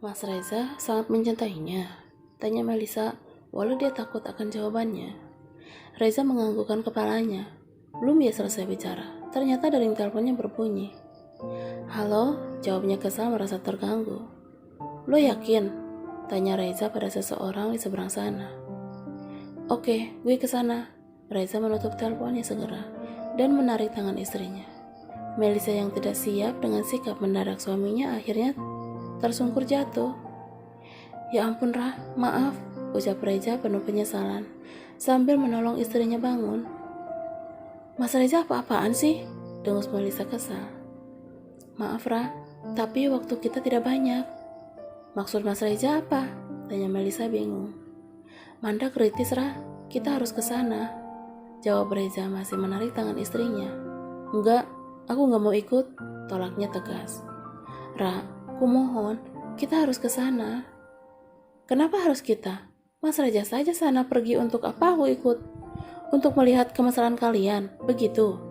Mas Reza sangat mencintainya, tanya Melisa, walau dia takut akan jawabannya. Reza menganggukkan kepalanya. Belum dia selesai bicara, ternyata dari teleponnya berbunyi. Halo, jawabnya kesal merasa terganggu. Lo yakin? Tanya Reza pada seseorang di seberang sana. Oke, gue kesana. Reza menutup teleponnya segera dan menarik tangan istrinya. Melisa yang tidak siap dengan sikap mendadak suaminya akhirnya tersungkur jatuh. Ya ampun Rah, maaf, ucap Reza penuh penyesalan sambil menolong istrinya bangun. Mas Reza apa-apaan sih? Dengus Melisa kesal. Maaf Rah, tapi waktu kita tidak banyak. Maksud Mas Reza apa? Tanya Melisa bingung. Manda kritis Rah, kita harus ke sana. Jawab Reza masih menarik tangan istrinya. Enggak, aku nggak mau ikut, tolaknya tegas. Ra, aku mohon, kita harus ke sana. Kenapa harus kita? Mas Raja saja sana pergi, untuk apa aku ikut? Untuk melihat kemesraan kalian, begitu?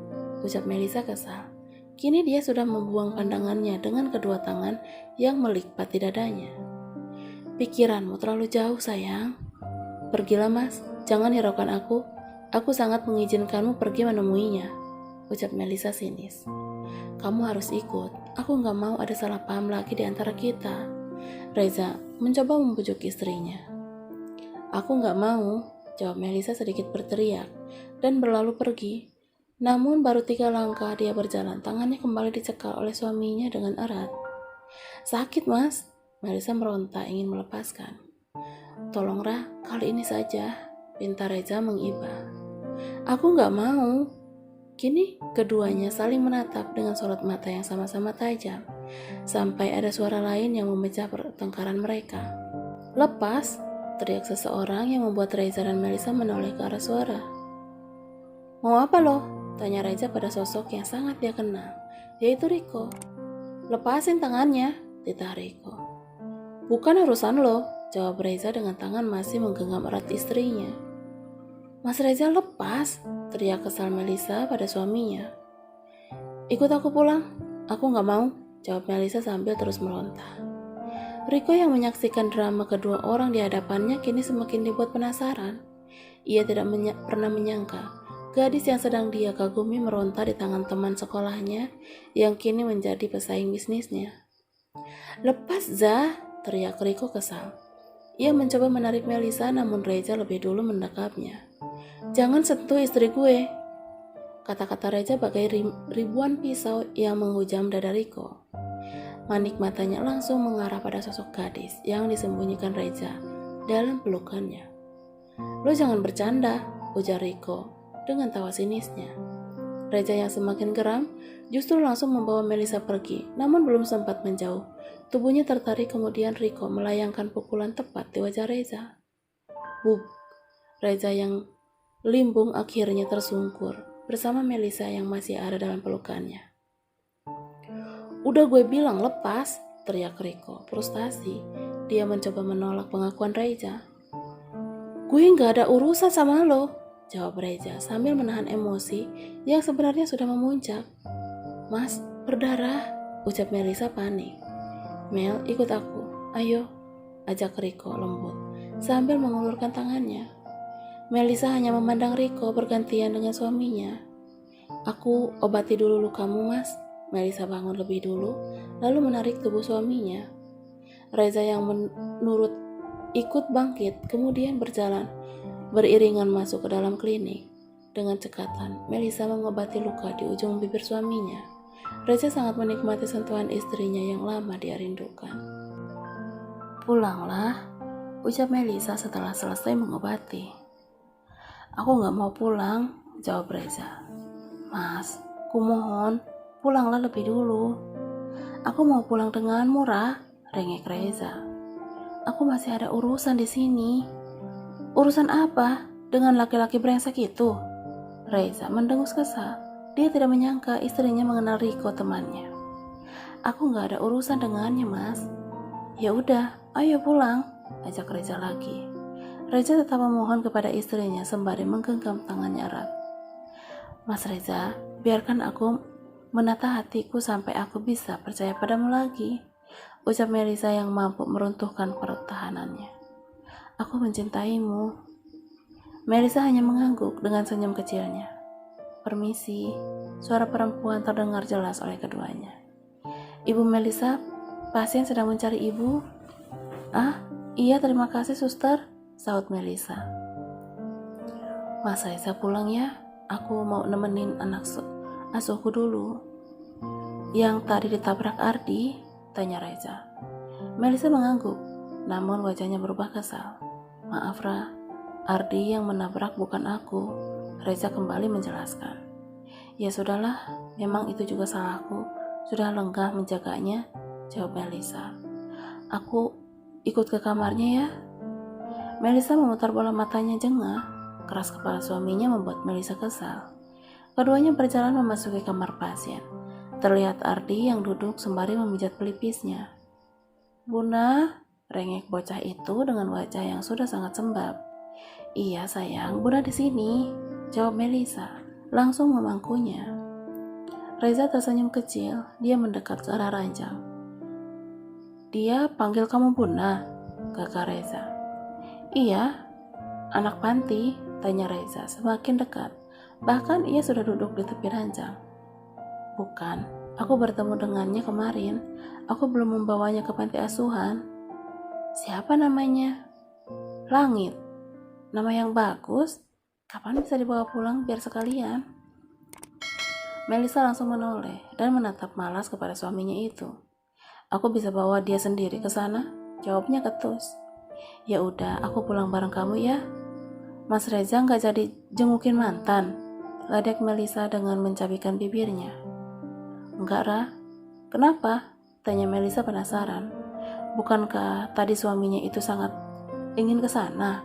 Ucap Melisa kesal. Kini dia sudah membuang pandangannya dengan kedua tangan yang melipat di dadanya. Pikiranmu terlalu jauh sayang. Pergilah mas, jangan hiraukan aku. Aku sangat mengizinkanmu pergi menemuinya, ucap Melisa sinis. Kamu harus ikut, aku gak mau ada salah paham lagi di antara kita. Reza mencoba membujuk istrinya. Aku gak mau, jawab Melisa sedikit berteriak, dan berlalu pergi. Namun baru 3 langkah dia berjalan, tangannya kembali dicekal oleh suaminya dengan erat. Sakit mas, Melisa meronta ingin melepaskan. Tolong Rah, kali ini saja, pinta Reza mengiba. Aku gak mau. Kini keduanya saling menatap dengan sorot mata yang sama-sama tajam, sampai ada suara lain yang memecah pertengkaran mereka. Lepas, teriak seseorang yang membuat Reza dan Melisa menoleh ke arah suara. Mau apa lo? Tanya Reza pada sosok yang sangat dia kenal, yaitu Riko. Lepasin tangannya, titah Riko. Bukan urusan lo, jawab Reza dengan tangan masih menggenggam erat istrinya. Mas Reza lepas, teriak kesal Melisa pada suaminya. Ikut aku pulang, aku gak mau, jawab Melisa sambil terus meronta. Riko yang menyaksikan drama kedua orang di hadapannya kini semakin dibuat penasaran. Ia tidak pernah menyangka gadis yang sedang dia kagumi meronta di tangan teman sekolahnya yang kini menjadi pesaing bisnisnya. Lepas Zah, teriak Riko kesal. Ia mencoba menarik Melisa namun Reza lebih dulu mendekapnya. Jangan sentuh istri gue. Kata-kata Reza bagai ribuan pisau yang menghujam dada Riko. Manik matanya langsung mengarah pada sosok gadis yang disembunyikan Reza dalam pelukannya. Lo jangan bercanda, ujar Riko dengan tawa sinisnya. Reza yang semakin geram justru langsung membawa Melisa pergi, namun belum sempat menjauh. Tubuhnya tertarik kemudian Riko melayangkan pukulan tepat di wajah Reza. Bub, Reza yang limbung akhirnya tersungkur bersama Melisa yang masih ada dalam pelukannya. Udah gue bilang lepas, teriak Riko frustasi. Dia mencoba menolak pengakuan Reza. Gue gak ada urusan sama lo, jawab Reza sambil menahan emosi yang sebenarnya sudah memuncak. Mas, berdarah, ucap Melisa panik. Mel, ikut aku, ayo, ajak Riko lembut sambil mengulurkan tangannya. Melisa hanya memandang Riko bergantian dengan suaminya. Aku obati dulu lukamu mas. Melisa bangun lebih dulu, lalu menarik tubuh suaminya. Reza yang menurut ikut bangkit, kemudian berjalan beriringan masuk ke dalam klinik. Dengan cekatan, Melisa mengobati luka di ujung bibir suaminya. Reza sangat menikmati sentuhan istrinya yang lama dia rindukan. Pulanglah, ucap Melisa setelah selesai mengobati. Aku gak mau pulang, jawab Reza. Mas, kumohon, pulanglah lebih dulu. Aku mau pulang denganmu, Rah, rengek Reza. Aku masih ada urusan di sini. Urusan apa? Dengan laki-laki brengsek itu? Reza mendengus kesal. Dia tidak menyangka istrinya mengenal Riko temannya. Aku gak ada urusan dengannya, Mas. Ya udah, ayo pulang, ajak Reza lagi. Reza tetap memohon kepada istrinya sembari menggenggam tangannya erat. Mas Reza, biarkan aku menata hatiku sampai aku bisa percaya padamu lagi. ucap Melisa yang mampu meruntuhkan pertahanannya. Aku mencintaimu. Melisa hanya mengangguk dengan senyum kecilnya. Permisi, suara perempuan terdengar jelas oleh keduanya. Ibu Melisa, pasien sedang mencari ibu. Ah, iya terima kasih suster, sahut Melisa. Mas Reza pulang ya, aku mau nemenin anak asuhku dulu. Yang tadi ditabrak Ardi, tanya Reza. Melisa mengangguk, namun wajahnya berubah kesal. Maaf Ra, Ardi yang menabrak bukan aku, Reza kembali menjelaskan. Ya sudahlah, memang itu juga salahku, sudah lengah menjaganya, jawab Melisa. Aku ikut ke kamarnya ya. Melisa memutar bola matanya jengah. Keras kepala suaminya membuat Melisa kesal. Keduanya berjalan memasuki kamar pasien. Terlihat Ardi yang duduk sembari memijat pelipisnya. Bunda, rengek bocah itu dengan wajah yang sudah sangat sembab. Iya sayang, Bunda di sini, jawab Melisa, langsung memangkunya. Reza tersenyum kecil, dia mendekat ke arah ranjang. Dia panggil kamu Bunda, kakak Reza. Iya, anak panti, tanya Reza semakin dekat. Bahkan ia sudah duduk di tepi ranjang. Bukan, aku bertemu dengannya kemarin. Aku belum membawanya ke panti asuhan. Siapa namanya? Langit. Nama yang bagus. Kapan bisa dibawa pulang biar sekalian? Melisa langsung menoleh dan menatap malas kepada suaminya itu. Aku bisa bawa dia sendiri ke sana, jawabnya ketus. Ya udah, aku pulang bareng kamu ya. Mas Reza nggak jadi jengukin mantan, ledek Melisa dengan mencabikkan bibirnya. Enggak Ra, kenapa? Tanya Melisa penasaran. Bukankah tadi suaminya itu sangat ingin ke sana?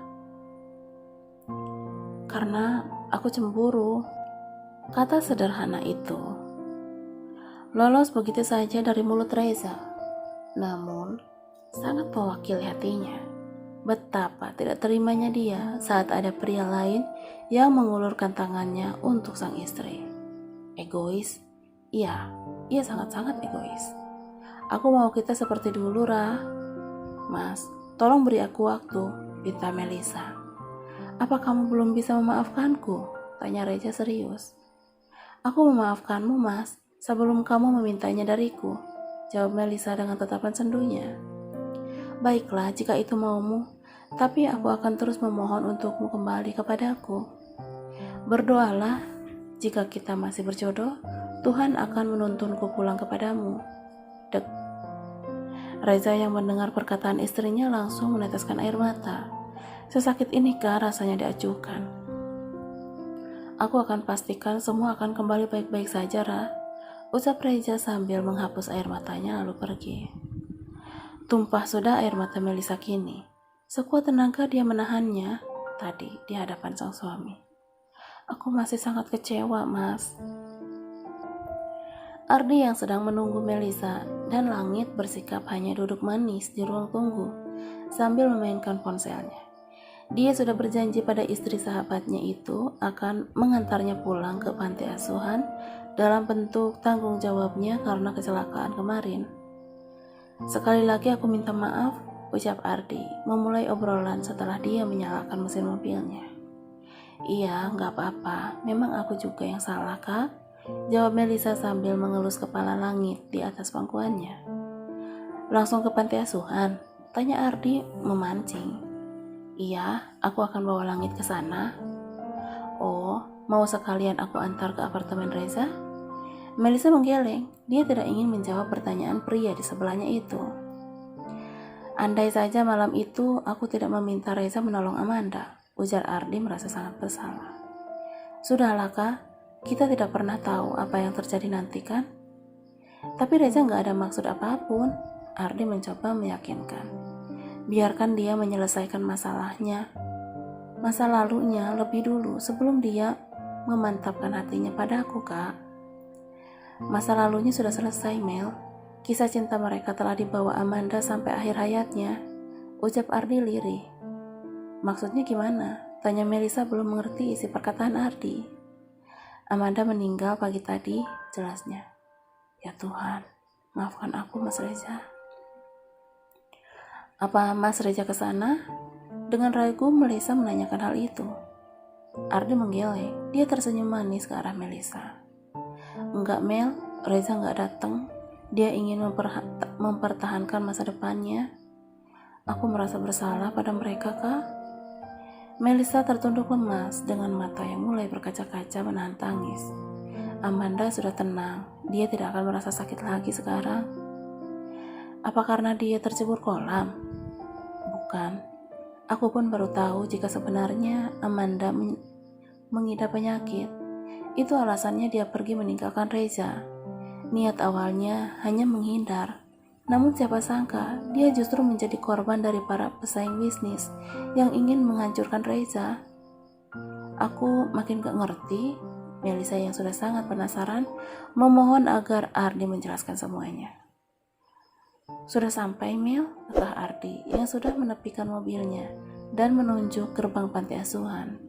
Karena aku cemburu, kata sederhana itu. Lolos begitu saja dari mulut Reza, namun sangat mewakili hatinya. Betapa tidak terimanya dia saat ada pria lain yang mengulurkan tangannya untuk sang istri. Egois? Iya, ia sangat-sangat egois. Aku mau kita seperti dulu, Ra. Mas, tolong beri aku waktu, pinta Melisa. Apa kamu belum bisa memaafkanku? Tanya Reza serius. Aku memaafkanmu, Mas, sebelum kamu memintanya dariku, jawab Melisa dengan tatapan sendunya. Baiklah, jika itu maumu, tapi aku akan terus memohon untukmu kembali kepadaku. Berdoalah, jika kita masih berjodoh, Tuhan akan menuntunku pulang kepadamu. Dek. Reza yang mendengar perkataan istrinya langsung meneteskan air mata. Sesakit inikah rasanya diacuhkan? Aku akan pastikan semua akan kembali baik-baik saja, Ra, ucap Reza sambil menghapus air matanya lalu pergi. Tumpah sudah air mata Melisa kini. Sekuat tenaga dia menahannya tadi di hadapan sang suami. Aku masih sangat kecewa, Mas. Ardi yang sedang menunggu Melisa dan Langit bersikap hanya duduk manis di ruang tunggu sambil memainkan ponselnya. Dia sudah berjanji pada istri sahabatnya itu akan mengantarnya pulang ke panti asuhan dalam bentuk tanggung jawabnya karena kecelakaan kemarin. Sekali lagi aku minta maaf, ucap Ardi, memulai obrolan setelah dia menyalakan mesin mobilnya. Iya, gak apa-apa, memang aku juga yang salah, Kak, jawab Melisa sambil mengelus kepala Langit di atas pangkuannya. Langsung ke panti asuhan, tanya Ardi memancing. Iya, aku akan bawa Langit ke sana. Oh, mau sekalian aku antar ke apartemen Reza? Melisa menggeleng, dia tidak ingin menjawab pertanyaan pria di sebelahnya itu. Andai saja malam itu aku tidak meminta Reza menolong Amanda, ujar Ardi merasa sangat bersalah. Sudahlah Kak, kita tidak pernah tahu apa yang terjadi nanti kan? Tapi Reza gak ada maksud apapun, Ardi mencoba meyakinkan. Biarkan dia menyelesaikan masalahnya, masa lalunya lebih dulu sebelum dia memantapkan hatinya padaku, Kak. Masa lalunya sudah selesai, Mel. Kisah cinta mereka telah dibawa Amanda sampai akhir hayatnya, ucap Ardi lirih. Maksudnya gimana? Tanya Melisa belum mengerti isi perkataan Ardi. Amanda meninggal pagi tadi, jelasnya. Ya Tuhan, maafkan aku Mas Reza. Apa Mas Reza ke sana? Dengan ragu, Melisa menanyakan hal itu. Ardi menggeleng. Dia tersenyum manis ke arah Melisa. Enggak Mel, Reza enggak datang. Dia ingin mempertahankan masa depannya. Aku merasa bersalah pada mereka, Kak. Melisa tertunduk lemas dengan mata yang mulai berkaca-kaca menahan tangis. Amanda sudah tenang. Dia tidak akan merasa sakit lagi sekarang. Apa karena dia tercebur kolam? Bukan. Aku pun baru tahu jika sebenarnya Amanda mengidap penyakit. Itu alasannya dia pergi meninggalkan Reza. Niat awalnya hanya menghindar. Namun siapa sangka dia justru menjadi korban dari para pesaing bisnis yang ingin menghancurkan Reza. Aku makin gak ngerti. Melisa yang sudah sangat penasaran memohon agar Ardi menjelaskan semuanya. Sudah sampai Mel, kata Ardi yang sudah menepikan mobilnya dan menunjuk gerbang panti asuhan.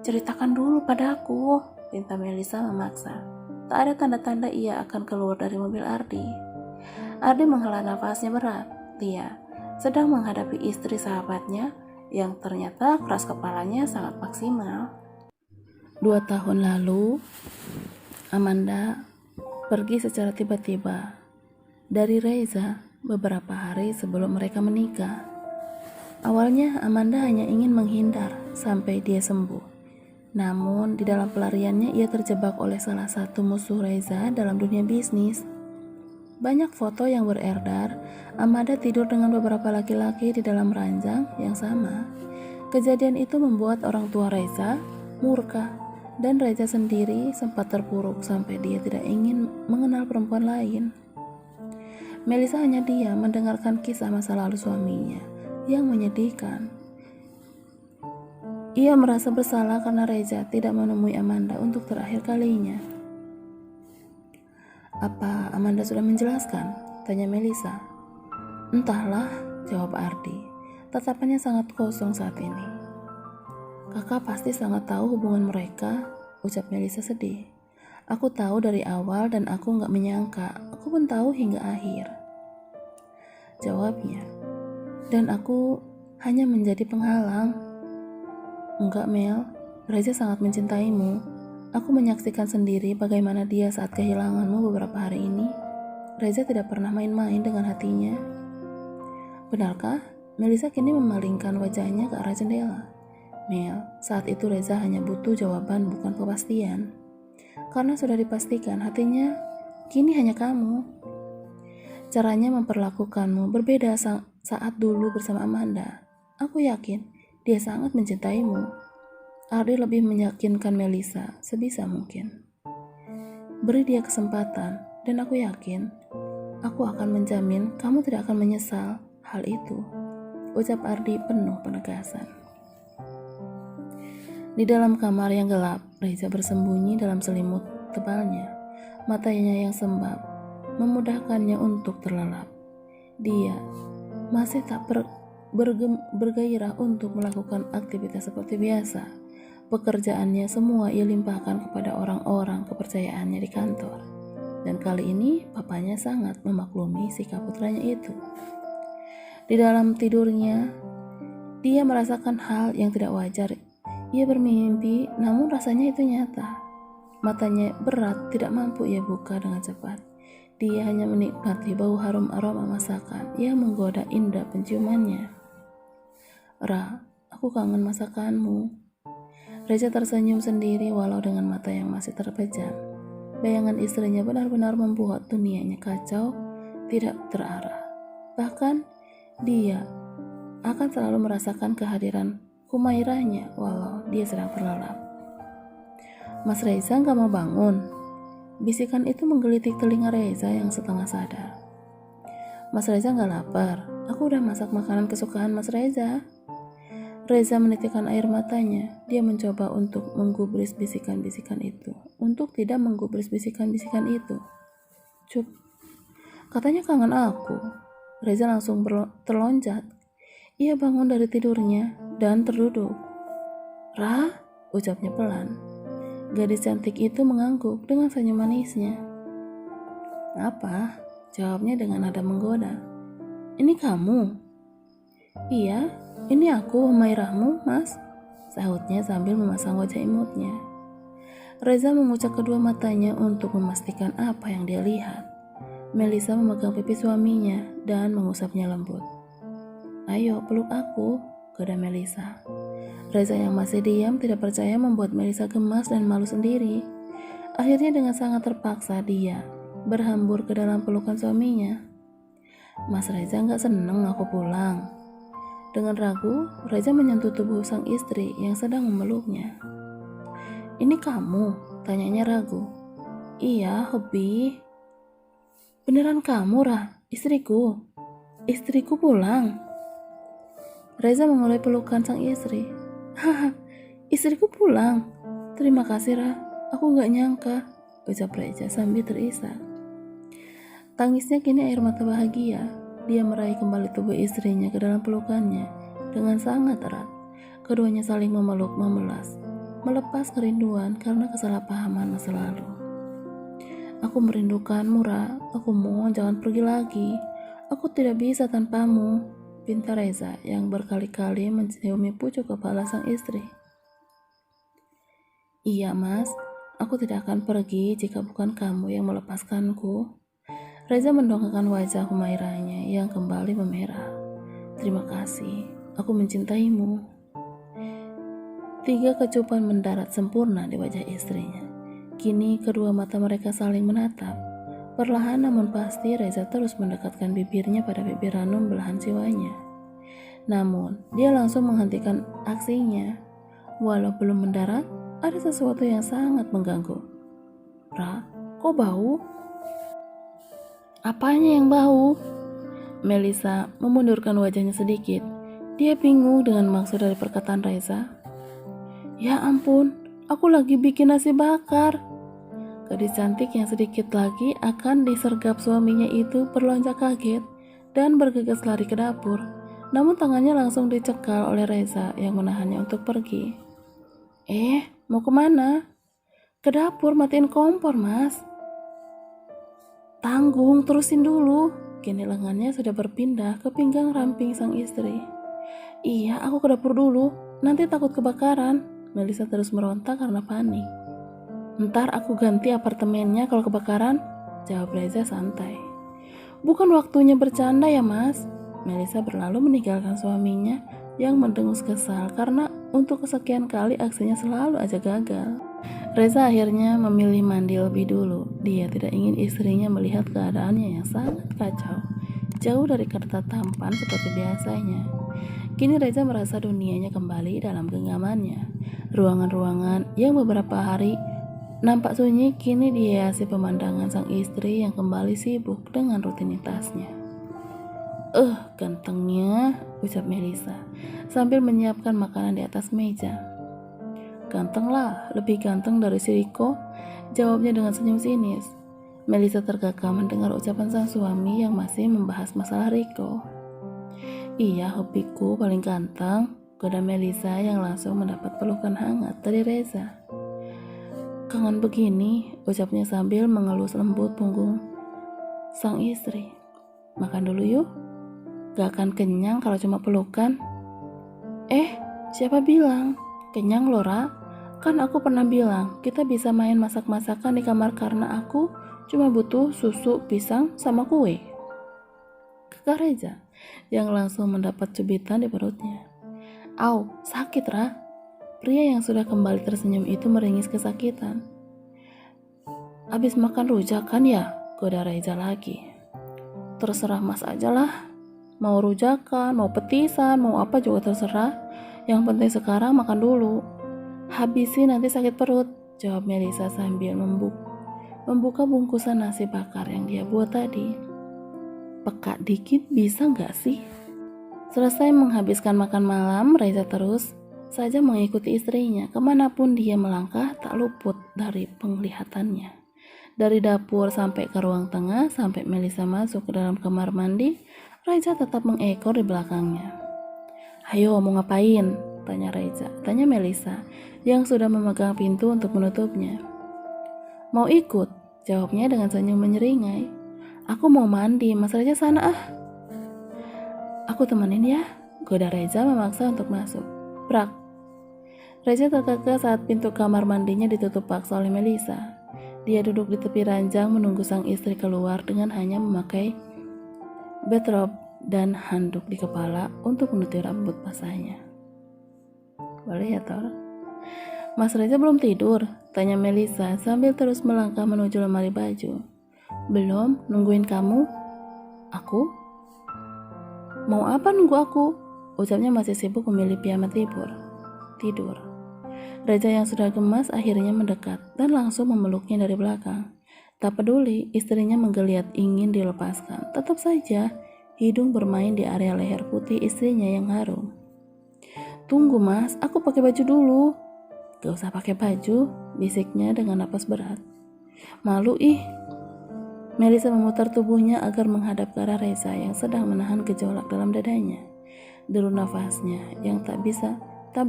Ceritakan dulu padaku, pinta Melisa memaksa. Tak ada tanda-tanda ia akan keluar dari mobil Ardi. Ardi menghela nafasnya berat. Dia sedang menghadapi istri sahabatnya yang ternyata keras kepalanya sangat maksimal. 2 tahun lalu, Amanda pergi secara tiba-tiba dari Reza beberapa hari sebelum mereka menikah. Awalnya Amanda hanya ingin menghindar sampai dia sembuh. Namun di dalam pelariannya ia terjebak oleh salah satu musuh Reza dalam dunia bisnis. Banyak foto yang beredar, Amanda tidur dengan beberapa laki-laki di dalam ranjang yang sama. Kejadian itu membuat orang tua Reza murka dan Reza sendiri sempat terpuruk sampai dia tidak ingin mengenal perempuan lain. Melisa hanya diam mendengarkan kisah masa lalu suaminya yang menyedihkan. Ia merasa bersalah karena Reza tidak menemui Amanda untuk terakhir kalinya. Apa Amanda sudah menjelaskan? Tanya Melisa. Entahlah, jawab Ardi. Tatapannya sangat kosong saat ini. Kakak pasti sangat tahu hubungan mereka, ucap Melisa sedih. Aku tahu dari awal dan aku gak menyangka. Aku pun tahu hingga akhir, jawabnya. Dan aku hanya menjadi penghalang. Enggak Mel, Reza sangat mencintaimu. Aku menyaksikan sendiri bagaimana dia saat kehilanganmu beberapa hari ini. Reza tidak pernah main-main dengan hatinya. Benarkah? Melisa kini memalingkan wajahnya ke arah jendela. Mel, saat itu Reza hanya butuh jawaban bukan kepastian. Karena sudah dipastikan hatinya kini hanya kamu. Caranya memperlakukanmu berbeda saat dulu bersama Amanda. Aku yakin dia sangat mencintaimu. Ardi lebih meyakinkan Melisa sebisa mungkin. Beri dia kesempatan dan aku yakin aku akan menjamin kamu tidak akan menyesal hal itu, ucap Ardi penuh penegasan. Di dalam kamar yang gelap, Reza bersembunyi dalam selimut tebalnya. Matanya yang sembab memudahkannya untuk terlelap. Dia masih tak bergairah untuk melakukan aktivitas seperti biasa. Pekerjaannya semua ia limpahkan kepada orang-orang kepercayaannya di kantor. Dan kali ini papanya sangat memaklumi sikap putranya itu. Di dalam tidurnya, dia merasakan hal yang tidak wajar. Ia bermimpi, namun rasanya itu nyata. Matanya berat, tidak mampu ia buka dengan cepat. Dia hanya menikmati bau harum aroma masakan yang menggoda indera penciumannya. Ra, aku kangen masakanmu. Reza tersenyum sendiri walau dengan mata yang masih terpejam. Bayangan istrinya benar-benar membuat dunianya kacau, tidak terarah. Bahkan dia akan selalu merasakan kehadiran Humairahnya walau dia sedang terlelap. Mas Reza gak mau bangun. Bisikan itu menggelitik telinga Reza yang setengah sadar. Mas Reza gak lapar. Aku udah masak makanan kesukaan Mas Reza. Reza menitikkan air matanya. Dia mencoba untuk menggubris bisikan-bisikan itu. Untuk tidak menggubris bisikan-bisikan itu. Cup. Katanya kangen aku. Reza langsung terloncat. Ia bangun dari tidurnya dan terduduk. Ra, ucapnya pelan. Gadis cantik itu mengangguk dengan senyum manisnya. Apa? Jawabnya dengan nada menggoda. Ini kamu? Iya, ini aku, Humairahmu, Mas, sahutnya sambil memasang wajah imutnya. Reza mengucap kedua matanya untuk memastikan apa yang dia lihat. Melisa memegang pipi suaminya dan mengusapnya lembut. Ayo peluk aku, goda Melisa. Reza yang masih diam tidak percaya membuat Melisa gemas dan malu sendiri. Akhirnya dengan sangat terpaksa dia berhambur ke dalam pelukan suaminya. Mas Reza gak seneng aku pulang. Dengan ragu, Reza menyentuh tubuh sang istri yang sedang memeluknya. Ini kamu? Tanyanya ragu. Iya, Hobi. Beneran kamu, Rah? Istriku? Istriku pulang. Reza memulai pelukan sang istri. Haha, istriku pulang. Terima kasih, Rah. Aku gak nyangka, ucap Reza sambil terisak. Tangisnya kini air mata bahagia. Dia meraih kembali tubuh istrinya ke dalam pelukannya dengan sangat erat. Keduanya saling memeluk memelas, melepas kerinduan karena kesalahpahaman masa lalu. Aku merindukanmu, Ra. Aku mohon jangan pergi lagi. Aku tidak bisa tanpamu, pinta Reza yang berkali-kali menciumi pucuk kepala sang istri. Iya, Mas. Aku tidak akan pergi jika bukan kamu yang melepaskanku. Reza mendongakkan wajah Humairahnya yang kembali memerah. Terima kasih. Aku mencintaimu. 3 kecupan mendarat sempurna di wajah istrinya. Kini kedua mata mereka saling menatap. Perlahan namun pasti Reza terus mendekatkan bibirnya pada bibir ranum belahan jiwanya. Namun dia langsung menghentikan aksinya. Walau belum mendarat, ada sesuatu yang sangat mengganggu. Ra, kok bau? Apanya yang bau? Melisa memundurkan wajahnya sedikit. Dia bingung dengan maksud dari perkataan Reza. Ya ampun, aku lagi bikin nasi bakar. Gadis cantik yang sedikit lagi akan disergap suaminya itu berlonjak kaget dan bergegas lari ke dapur. Namun tangannya langsung dicekal oleh Reza yang menahannya untuk pergi. Mau kemana? Ke dapur matiin kompor, Mas. Tanggung, terusin dulu. Kini lengannya sudah berpindah ke pinggang ramping sang istri. Iya, aku ke dapur dulu. Nanti takut kebakaran. Melisa terus meronta karena panik. Ntar aku ganti apartemennya kalau kebakaran, jawab Reza santai. Bukan waktunya bercanda ya, Mas. Melisa berlalu meninggalkan suaminya yang mendengus kesal karena untuk kesekian kali aksinya selalu aja gagal. Reza akhirnya memilih mandi lebih dulu. Dia tidak ingin istrinya melihat keadaannya yang sangat kacau, jauh dari kata tampan seperti biasanya. Kini Reza merasa dunianya kembali dalam genggamannya. Ruangan-ruangan yang beberapa hari nampak sunyi kini dihiasi pemandangan sang istri yang kembali sibuk dengan rutinitasnya. Gantengnya, ucap Melisa sambil menyiapkan makanan di atas meja. Ganteng lah, lebih ganteng dari si Riko, jawabnya dengan senyum sinis. Melisa tergagap mendengar ucapan sang suami yang masih membahas masalah Riko. Iya, hobiku paling ganteng, goda Melisa yang langsung mendapat pelukan hangat dari Reza. Kangen begini, ucapnya sambil mengelus lembut punggung sang istri. Makan dulu yuk, gak akan kenyang kalau cuma pelukan. Siapa bilang? Kenyang loh, Ra. Kan aku pernah bilang kita bisa main masak-masakan di kamar karena aku cuma butuh susu, pisang, sama kue. Kakak Reza yang langsung mendapat cubitan di perutnya. Au, sakit, Ra. Pria yang sudah kembali tersenyum itu meringis kesakitan. Abis makan rujak kan ya? Goda Reza lagi. Terserah Mas aja lah. Mau rujakan, mau petisan, mau apa juga terserah. Yang penting sekarang makan dulu. Habisin nanti sakit perut, jawab Melisa sambil membuka bungkusan nasi bakar yang dia buat tadi. Peka dikit bisa gak sih? Selesai menghabiskan makan malam, Reza terus saja mengikuti istrinya. Kemanapun dia melangkah tak luput dari penglihatannya. Dari dapur sampai ke ruang tengah, sampai Melisa masuk ke dalam kamar mandi, Reza tetap mengekor di belakangnya. Ayo, mau ngapain? Tanya Melisa yang sudah memegang pintu untuk menutupnya. Mau ikut? Jawabnya dengan senyum menyeringai. Aku mau mandi, Mas Reza sana ah. Aku temenin ya, goda Reza memaksa untuk masuk. Brak. Reza terkekeh saat pintu kamar mandinya ditutup paksa oleh Melisa. Dia duduk di tepi ranjang menunggu sang istri keluar dengan hanya memakai bathrobe dan handuk di kepala untuk menutupi rambut basahnya. Boleh ya, Tor? Mas Reza belum tidur? Tanya Melisa sambil terus melangkah menuju lemari baju. Belum, nungguin kamu. Aku? Mau apa nunggu aku? Ucapnya masih sibuk memilih piyama tidur. Reza yang sudah gemas akhirnya mendekat dan langsung memeluknya dari belakang. Tak peduli istrinya menggeliat ingin dilepaskan, tetap saja hidung bermain di area leher putih istrinya yang harum. Tunggu mas, aku pakai baju dulu. Gak usah pakai baju, bisiknya dengan napas berat. Malu ih. Melisa memutar tubuhnya agar menghadap ke arah Reza yang sedang menahan gejolak dalam dadanya. Deru nafasnya yang tak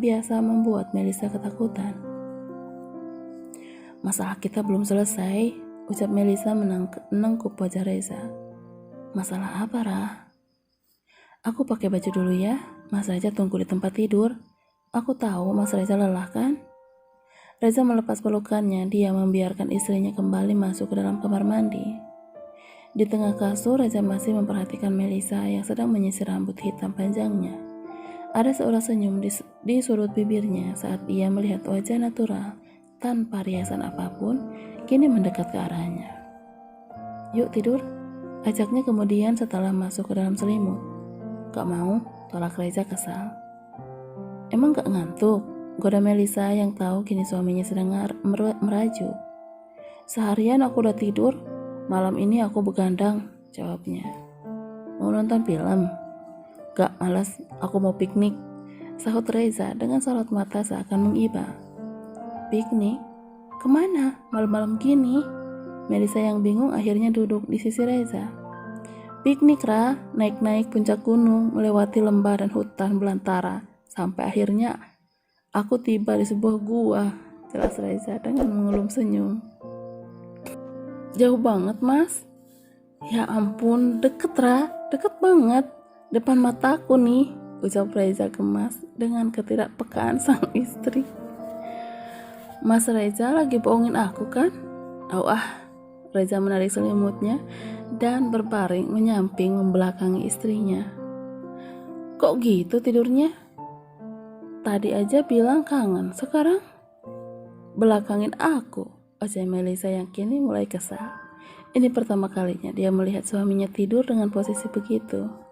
biasa membuat Melisa ketakutan. Masalah kita belum selesai, ucap Melisa menengkup wajah Reza. Masalah apa, Rah? Aku pakai baju dulu ya, Mas Reza tunggu di tempat tidur. Aku tahu Mas Reza lelah kan? Reza melepas pelukannya, dia membiarkan istrinya kembali masuk ke dalam kamar mandi. Di tengah kasur, Reza masih memperhatikan Melisa yang sedang menyisir rambut hitam panjangnya. Ada seorang senyum di sudut bibirnya saat ia melihat wajah natural tanpa riasan apapun kini mendekat ke arahnya. Yuk tidur, ajaknya kemudian setelah masuk ke dalam selimut. Gak mau, tolak Reza kesal. Emang gak ngantuk? Goda Melisa yang tahu kini suaminya sedang merajuk. Seharian aku udah tidur, malam ini aku begadang, jawabnya. Mau nonton film? Gak, malas, aku mau piknik, sahut Reza dengan sorot mata seakan mengiba. Piknik? Kemana? Malam-malam gini? Melisa yang bingung akhirnya duduk di sisi Reza. Piknik, Ra, naik-naik puncak gunung, melewati lembah dan hutan belantara, sampai akhirnya aku tiba di sebuah gua, jelas Reza dengan mengelum senyum. Jauh banget, Mas. Ya ampun, deket, Ra, deket banget. Depan mataku nih, ucap Reza gemas dengan ketidakpekaan sang istri. Mas Reza lagi bohongin aku kan? Reza menarik selimutnya dan berbaring menyamping membelakangi istrinya. Kok gitu tidurnya? Tadi aja bilang kangen, sekarang belakangin aku, ucap Melisa yang kini mulai kesal. Ini pertama kalinya dia melihat suaminya tidur dengan posisi begitu.